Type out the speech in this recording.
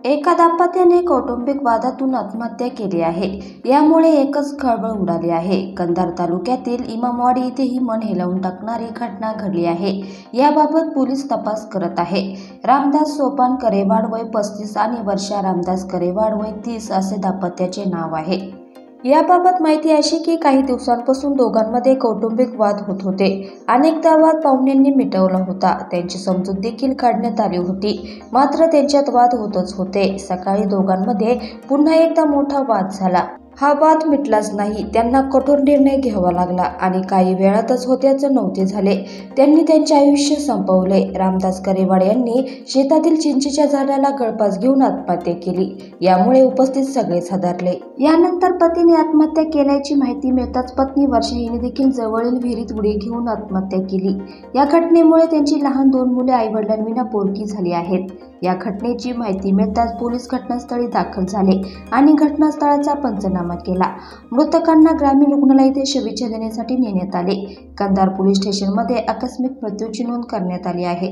एका दाम्पत्याने कौटुंबिक वादातून आत्महत्या केली आहे. यामुळे एकच खळबळ उडाली आहे. कंधार तालुक्यातील इमामवाडी येथे ही मन हेलावून टाकणारी घटना घडली आहे. याबाबत पोलीस तपास करत आहे. रामदास सोपान करेवाड वय 35 आणि वर्षा रामदास करेवाड वय 30 असे दाम्पत्याचे नाव आहे. याबाबत माहिती अशी की काही दिवसांपासून दोघांमध्ये कौटुंबिक वाद होत होते. अनेकदा वाद पाहुण्यांनी मिटवला होता. त्यांची समजूत देखील काढण्यात आली होती. मात्र त्यांच्यात वाद होतच होते. सकाळी दोघांमध्ये पुन्हा एकदा मोठा वाद झाला. हा वाद मिटलाच नाही. त्यांना कठोर निर्णय घ्यावा लागला आणि काही वेळातच होत्याचे नव्हते झाले. त्यांनी त्यांचे आयुष्य संपवले. रामदास करेवाड यांनी शेतातील चिंचेच्या झाडाला गळफास घेऊन आत्महत्या केली. यामुळे उपस्थित सगळेच हादरले. यानंतर पतीने आत्महत्या केल्याची माहिती मिळताच पत्नी वर्षा हिने देखील जवळील विहिरीत उडी घेऊन आत्महत्या केली. या घटनेमुळे त्यांची लहान 2 मुले आईवडिलांविना पोरकी झाली आहेत. या घटनेची माहिती मिळताच पोलीस घटनास्थळी दाखल झाले आणि घटनास्थळाचा पंचनामा केला. मृतकांना ग्रामीण रुग्णालय येथे शवविच्छेदनासाठी नेण्यात आले. कंधार पोलीस स्टेशनमध्ये आकस्मिक मृत्यूची नोंद करण्यात आली आहे.